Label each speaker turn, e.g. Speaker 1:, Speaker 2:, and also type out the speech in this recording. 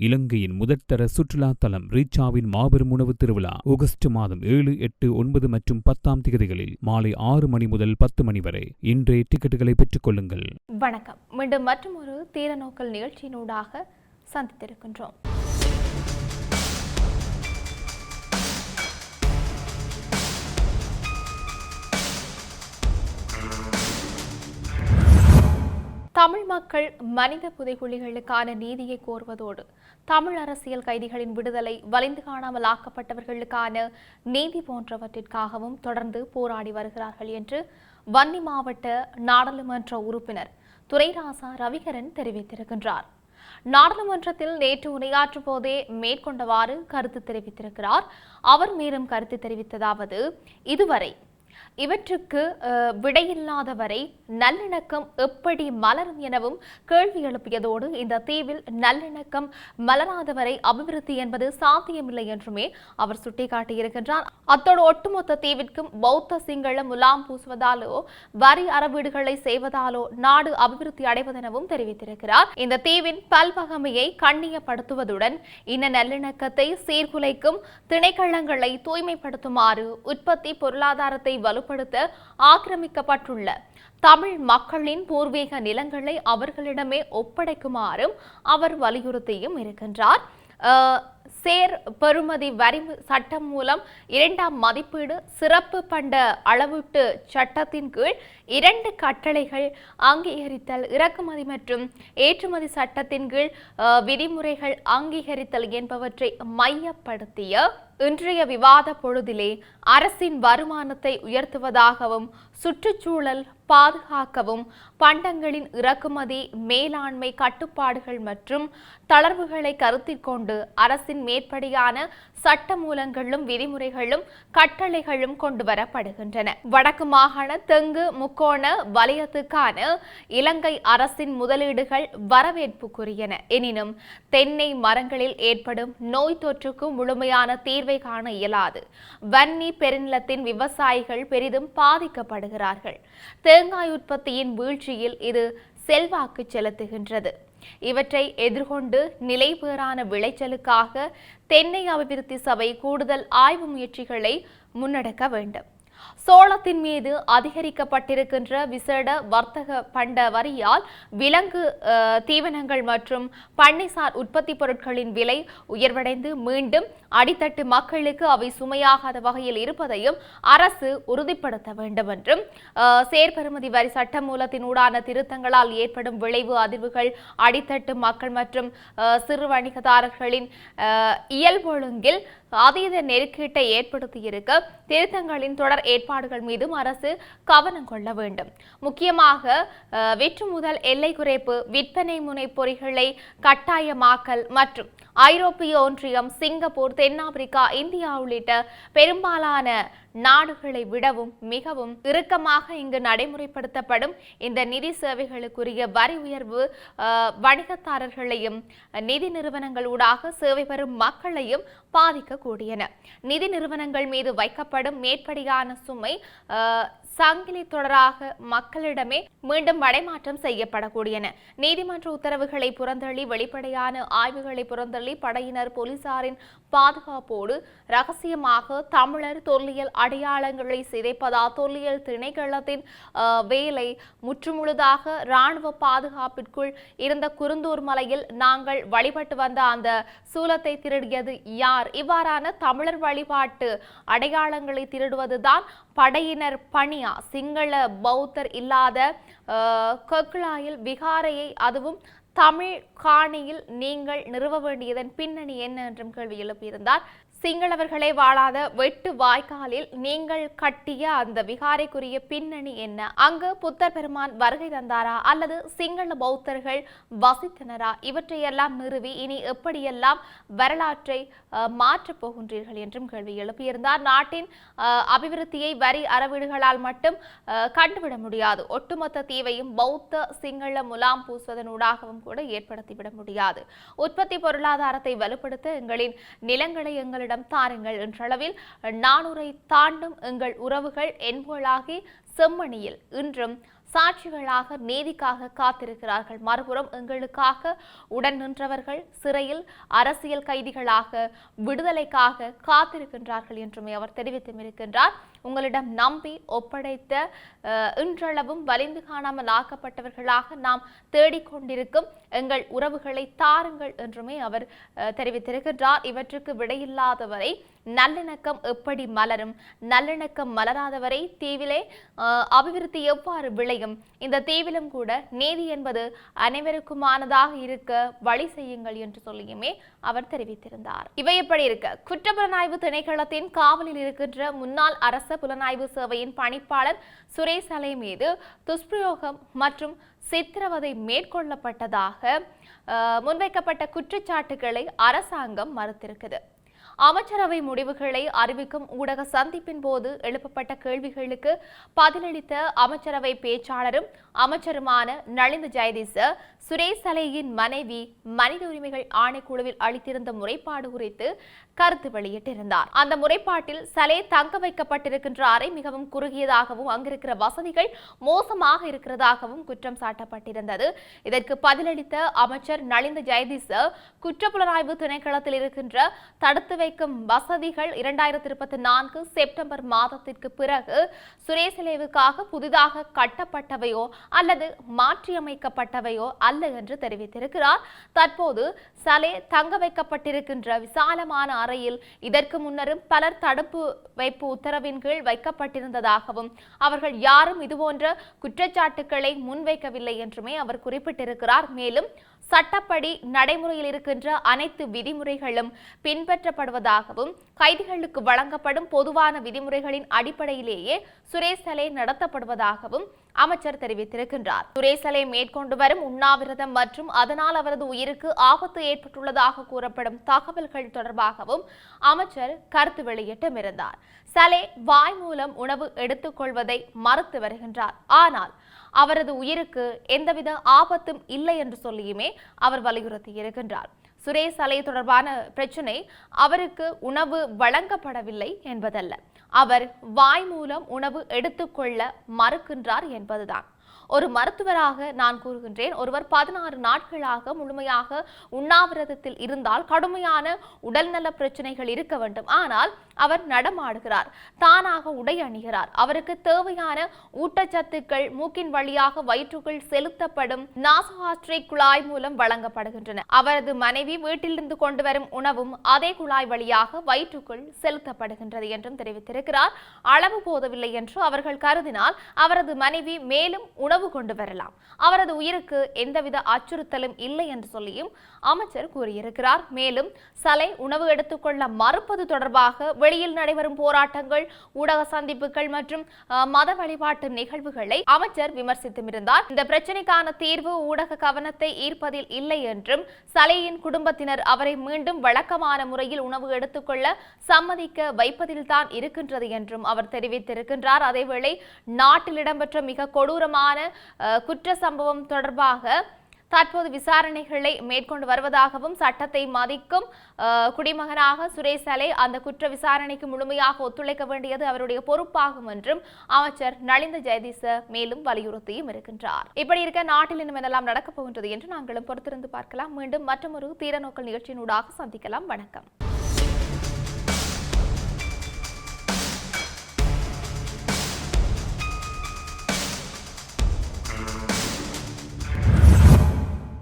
Speaker 1: இலங்கையின் முதற்தர சுற்றுலா தலம் ரீச்சாவின் மாபெரும் உணவு திருவிழா ஆகஸ்ட் மாதம் 7, 8, 9 மற்றும் 10 தேதிகளில் மாலை 6 மணி முதல் 10 மணி வரை இன்றே டிக்கெட்டுகளை பெற்றுக் கொள்ளுங்கள்.
Speaker 2: வணக்கம். மீண்டும் மற்றொரு தீரநோக்கல் நிகழ்ச்சியினூடாக சந்தித்திருக்கின்றோம். தமிழ் மக்கள் மனித புதைகுழிகளுக்கான நீதியை கோருவதோடு தமிழ் அரசியல் கைதிகளின் விடுதலை, வலிந்து காணாமல் ஆக்கப்பட்டவர்களுக்கான நீதி போன்றவற்றிற்காகவும் தொடர்ந்து போராடி வருகிறார்கள் என்று வன்னி மாவட்ட நாடாளுமன்ற உறுப்பினர் துரைராசா ரவிகரன் தெரிவித்திருக்கின்றார். நாடாளுமன்றத்தில் நேற்று உரையாற்றும் போதே மேற்கொண்டவாறு கருத்து தெரிவித்திருக்கிறார். அவர் மேலும் கருத்து தெரிவித்ததாவது, இதுவரை இவற்றுக்கு விடையில்லாத வரை நல்லிணக்கம் எப்படி மலரும் எனவும் கேள்வி எழுப்பியதோடு இந்த தீவில் நல்லிணக்கம் மலராத வரை அபிவிருத்தி என்பது சாத்தியமில்லை என்றுமே அவர் சுட்டிக்காட்டியிருக்கின்றார். அத்தோடு ஒட்டுமொத்த தீவிற்கும் பௌத்த சிங்கள முலாம் பூசுவதாலோ வரி அறவீடுகளை செய்வதாலோ நாடு அபிவிருத்தி அடைவதெனவும் தெரிவித்திருக்கிறார். இந்த தீவின் பல்வகமையை கண்ணியப்படுத்துவதுடன் இன்ன நல்லிணக்கத்தை சீர்குலைக்கும் திணைக்களங்களை தூய்மைப்படுத்துமாறு உற்பத்தி பொருளாதாரத்தை வலுப்படுத்த ஆக்கிரமிக்கப்பட்டுள்ள தமிழ் மக்களின் பூர்வீக நிலங்களை அவர்களிடமே ஒப்படைக்குமாறும் அவர் வலியுறுத்தியும் இருக்கின்றார். சேர் பெறுமதி வரி சட்டம் மூலம் 2ஆம் மதிப்பீடு சிறப்பு பண்ட அளவீட்டு சட்டத்தின் கீழ் 2 கட்டளைகள் அங்கீகரித்தல், இறக்குமதி மற்றும் ஏற்றுமதி சட்டத்தின் கீழ் விதிமுறைகள் அங்கீகரித்தல் என்பவற்றை மையப்படுத்திய இன்றைய விவாத பொழுதிலே அரசின் வருமானத்தை உயர்த்துவதாகவும் சுற்றுச்சூழல் பாதுகாக்கவும் பண்டங்களின் இறக்குமதி மேலாண்மை கட்டுப்பாடுகள் மற்றும் தளர்வுகளை கருத்தில் கொண்டு அரசின் மேற்படியான சட்ட மூலங்களும் விதிமுறைகளும் கட்டளைகளும் கொண்டு வரப்படுகின்றன. வடக்கு மாகாண தெங்கு முக்கோண வலயத்துக்கான இலங்கை அரசின் முதலீடுகள் வரவேற்புக்குரியன. எனினும் தென்னை மரங்களில் ஏற்படும் நோய் தொற்றுக்கு முழுமையான தீர்வை காண இயலாது. வன்னி பெருநிலத்தின் விவசாயிகள் பெரிதும் பாதிக்கப்படுகிறார்கள். தேங்காய் உற்பத்தியின் வீழ்ச்சியில் இது செல்வாக்கு செலுத்துகின்றது. இவற்றை எதிர்கொண்டு நிலைபெறான விளைச்சலுக்காக தென்னை அபிவிருத்தி சபை கூடுதல் ஆய்வு முயற்சிகளை முன்னெடுக்க வேண்டும். சோளத்தின் மீது அதிகரிக்கப்பட்டிருக்கின்ற விசேட வர்த்தக பண்ட வரியால் விலங்கு தீவனங்கள் மற்றும் பண்ணைசார் உற்பத்தி பொருட்களின் விலை உயர்வடைந்து மீண்டும் அடித்தட்டு மக்களுக்கு அவை சுமையாகாத வகையில் இருப்பதையும் அரசு உறுதிப்படுத்த வேண்டும் என்றும், சேர்பெறுமதி வரி சட்ட மூலத்தினூடான திருத்தங்களால் ஏற்படும் விளைவு அதிர்வுகள் அடித்தட்டு மக்கள் மற்றும் சிறு வணிகதாரர்களின் இயல்பொழுங்கில் அதீத நெருக்கீட்டை ஏற்படுத்தியிருக்க திருத்தங்களின் தொடர் ஏற்பாடுகள் மீதும் அரசு கவனம் கொள்ள வேண்டும். முக்கியமாக விற்று முதல் எல்லை குறைப்பு, விற்பனை முனை பொறிகளை கட்டாயமாக்கல் மற்றும் ஐரோப்பிய ஒன்றியம், சிங்கப்பூர், தென்னாப்பிரிக்கா, இந்தியா உள்ளிட்ட பெரும்பாலான நாடுகளை விடவும் மிகவும் இறுக்கமாக இங்கு நடைமுறைப்படுத்தப்படும் இந்த நிதி சேவைகளுக்குரிய வரி உயர்வு வணிகத்தாரர்களையும் நிதி நிறுவனங்கள் ஊடாக சேவை பெறும் மக்களையும் பாதிக்கக்கூடியன. நிதி நிறுவனங்கள் மீது வைக்கப்படும் மேற்படியான சுமை சங்கிலி தொடராக மக்களிடமே மீண்டும் மடைமாற்றம் செய்யப்படக்கூடியன. நீதிமன்ற உத்தரவுகளை புறந்தள்ளி வெளிப்படையான ஆய்வுகளை புறந்தள்ளி படையினர் போலீசாரின் பாதுகாப்போடு ரகசியமாக தமிழர் தொல்லியல் அடையாளங்களை சிதைப்பதால் தொல்லியல் திணைக்களத்தின் வேலை முற்றுமுழுதாக இராணுவ பாதுகாப்பிற்குள் இருந்த குருந்தூர் மலையில் நாங்கள் வழிபட்டு வந்த அந்த சூலத்தை திருடியது யார்? இவ்வாறான தமிழர் வழிபாட்டு அடையாளங்களை திருடுவதுதான் படையினர் பணியா? சிங்கள பௌத்தர் இல்லாத கொக்குளாயில் விகாரையை அதுவும் தமிழ் காணியில் நீங்கள் நிறுவ வேண்டியதன் பின்னணி என்ன என்றும் கேள்வி எழுப்பியிருந்தார். சிங்களவர்களை வாழாத வெட்டு வாய்க்காலில் நீங்கள் கட்டிய அந்த விகாரைக்குரிய பின்னணி என்ன? அங்கு புத்தர் பெருமான் வருகை தந்தாரா அல்லது சிங்கள பௌத்தர்கள் வசித்தனரா? இவற்றையெல்லாம் நிறுவி இனி எப்படியெல்லாம் வரலாற்றை மாற்றப் போகின்றீர்கள் என்றும் கேள்வி எழுப்பியிருந்தார். நாட்டின் அபிவிருத்தியை வரி அறவீடுகளால் மட்டும் கண்டுவிட முடியாது. ஒட்டுமொத்த தீவையும் பௌத்த சிங்கள முலாம் பூசுவதனூடாகவும் கூட ஏற்படுத்திவிட முடியாது. உற்பத்தி பொருளாதாரத்தை வலுப்படுத்த எங்களின் நிலங்களை எங்களிடம் தாருங்கள் என்றளவில் 400 தாண்டும் எங்கள் உறவுகள் என்போலாகி செம்மணியில் இன்றும் சாட்சிகளாக நீதிக்காக காத்திருக்கிறார்கள். மறுபுறம் எங்களுக்காக உடன் நின்றவர்கள் சிறையில் அரசியல் கைதிகளாக விடுதலைக்காக காத்திருக்கின்றார்கள் என்றுமே அவர் தெரிவித்திருக்கின்றார். உங்களிடம் நம்பி ஒப்படைத்த இன்றளவும் வலிந்து காணாமல் ஆக்கப்பட்டவர்களாக நாம் தேடிக்கொண்டிருக்கும் எங்கள் உறவுகளை தாருங்கள் என்றுமே அவர் தெரிவித்திருக்கின்றார். இவற்றுக்கு விடையில்லாதவரை நல்லிணக்கம் எப்படி மலரும்? நல்லிணக்கம் மலராதவரை தீவிலே அபிவிருத்தி எவ்வாறு விளையும்? இந்த தீவிலும் கூட நீதி என்பது அனைவருக்குமானதாக இருக்க வழி செய்யுங்கள் என்று சொல்லியுமே அவர் தெரிவித்திருந்தார். இவை எப்படி இருக்க, குற்றப்புலனாய்வு திணைக்களத்தின் காவலில் இருக்கின்ற முன்னாள் அரச புலனாய்வு சேவையின் பணிப்பாளர் சுரேஷ் அலை மீது துஷ்பிரயோகம் மற்றும் சித்திரவதை மேற்கொள்ளப்பட்டதாக முன்வைக்கப்பட்ட குற்றச்சாட்டுகளை அரசாங்கம் மறுத்திருக்கிறது. அமைச்சரவை முடிவுகளை அறிவிக்கும் ஊடக சந்திப்பின் போது எழுப்பப்பட்ட கேள்விகளுக்கு பதிலளித்த அமைச்சரவை பேச்சாளரும் அமைச்சருமான நலிந்த ஜெயதிச சுரேஷ் அலையின் மனைவி மனித உரிமைகள் ஆணைக்குழுவில் அளித்திருந்த முறைப்பாடு குறித்து கருத்து வெளியிட்டிருந்தார். அந்த முறைப்பாட்டில் சலே தங்க வைக்கப்பட்டிருக்கின்ற அறை மிகவும் குறுகியதாகவும் அங்கிருக்கிற வசதிகள் மோசமாக இருக்கிறதாகவும் குற்றம் சாட்டப்பட்டிருந்தது. இதற்கு பதிலளித்த அமைச்சர் நலிந்த ஜெயதிச குற்றப்புலனாய்வு திணைக்களத்தில் இருக்கின்ற தடுத்து வைக்கும் வசதிகள் 2024 செப்டம்பர் மாதத்திற்கு பிறகு சுரேசலேவுக்காக புதிதாக கட்டப்பட்டவையோ அல்லது மாற்றியமைக்கப்பட்டவையோ அல்ல என்று தெரிவித்திருக்கிறார். தற்போது சலே தங்க வைக்கப்பட்டிருக்கின்ற விசாலமான அறையில் இதற்கு முன்னரும் பலர் தடுப்பு வைப்பு உத்தரவின் கீழ் வைக்கப்பட்டிருந்ததாகவும் அவர்கள் யாரும் இதுபோன்ற குற்றச்சாட்டுக்களை முன்வைக்கவில்லை என்றுமே அவர் குறிப்பிட்டிருக்கிறார். மேலும் சட்டப்படி நடைமுறையில் இருக்கின்ற அனைத்து விதிமுறைகளும் பின்பற்றப்படுவதாகவும் கைதிகளுக்கு வழங்கப்படும் பொதுவான விதிமுறைகளின் அடிப்படையிலேயே சுரேஷ் சலே நடத்தப்படுவதாகவும் அமைச்சர் தெரிவித்திருக்கின்றார். சுரேஷ் சலே மேற்கொண்டு வரும் உண்ணாவிரதம் மற்றும் அதனால் அவரது உயிருக்கு ஆபத்து ஏற்பட்டுள்ளதாக கூறப்படும் தகவல்கள் தொடர்பாகவும் அமைச்சர் கருத்து வெளியிட்டிருந்தார். சலே வாய் மூலம் உணவு எடுத்துக்கொள்வதை மறுத்து வருகின்றார். ஆனால் அவரது உயிருக்கு எந்தவித ஆபத்தும் இல்லை என்று சொல்லியுமே அவர் வலியுறுத்தி இருக்கின்றார். சுரேஷ் சலே தொடர்பான பிரச்சனை அவருக்கு உணவு வழங்கப்படவில்லை என்பதல்ல, அவர் வாய் மூலம் உணவு எடுத்துக்கொள்ள மறுக்கின்றார் என்பதுதான். ஒரு மருத்துவராக நான் கூறுகின்றேன், ஒருவர் 16 நாட்களாக முழுமையாக உண்ணாவிரதத்தில் இருந்தால் கடுமையான உடல்நல பிரச்சனைகள் இருக்க வேண்டும். ஆனால் அவர் நடமாடுகிறார், தானாக உடை அணிகிறார், அவருக்கு தேவையான ஊட்டச்சத்துக்கள் மூக்கின் வழியாக வயிற்றுக்குள் செலுத்தப்படும் நாசகாஸ்ட்ரிக் குழாய் மூலம் வழங்கப்படுகின்றன. அவரது மனைவி வீட்டிலிருந்து கொண்டு வரும் உணவும் அதே குழாய் வழியாக வயிற்றுக்குள் செலுத்தப்படுகின்றது என்றும் தெரிவித்திருக்கிறார். அளவு போதவில்லை என்று அவர்கள் கருதினால் அவரது மனைவி மேலும் உணவு கொண்டு வரலாம். அவரது உயிருக்கு எந்தவித அச்சுறுத்தலும் இல்லை என்று சொல்லியும் அமைச்சர் கூறியிருக்கிறார். மேலும் சலை உணவு எடுத்துக்கொள்ள மறுப்பது தொடர்பாக வெளியில் நடைபெறும் போராட்டங்கள், ஊடக சந்திப்புகள் மற்றும் மத வழிபாட்டு நிகழ்வுகளை அமைச்சர் விமர்சித்திருந்தார். இந்த பிரச்சனைக்கான தீர்வு ஊடக கவனத்தை ஈர்ப்பதில் இல்லை என்றும் சலையின் குடும்பத்தினர் அவரை மீண்டும் வழக்கமான முறையில் உணவு எடுத்துக்கொள்ள சம்மதிக்க வைப்பதில்தான் இருக்கின்றது என்றும் அவர் தெரிவித்திருக்கின்றார். அதேவேளை நாட்டில் இடம்பெற்ற மிக கொடூரமான குற்ற சம்பவம் தொடர்பாக தற்போது விசாரணைகளை மேற்கொண்டு வருவதாகவும் சட்டத்தை மதிக்கும் குடிமகனாக சுரேஷ் சலே அந்த குற்ற விசாரணைக்கு முழுமையாக ஒத்துழைக்க வேண்டியது அவருடைய பொறுப்பாகும் என்றும் அமைச்சர் நலிந்த ஜெயதிச மேலும் வலியுறுத்தியும் இருக்கின்றார். இப்படி இருக்க நாட்டில் இன்னும் என்னெல்லாம் நடக்கப் போகின்றது என்று நாங்களும் பொறுத்திருந்து பார்க்கலாம். மீண்டும் மற்றொரு தீரநோக்கல் நிகழ்ச்சியினூடாக சந்திக்கலாம். வணக்கம்.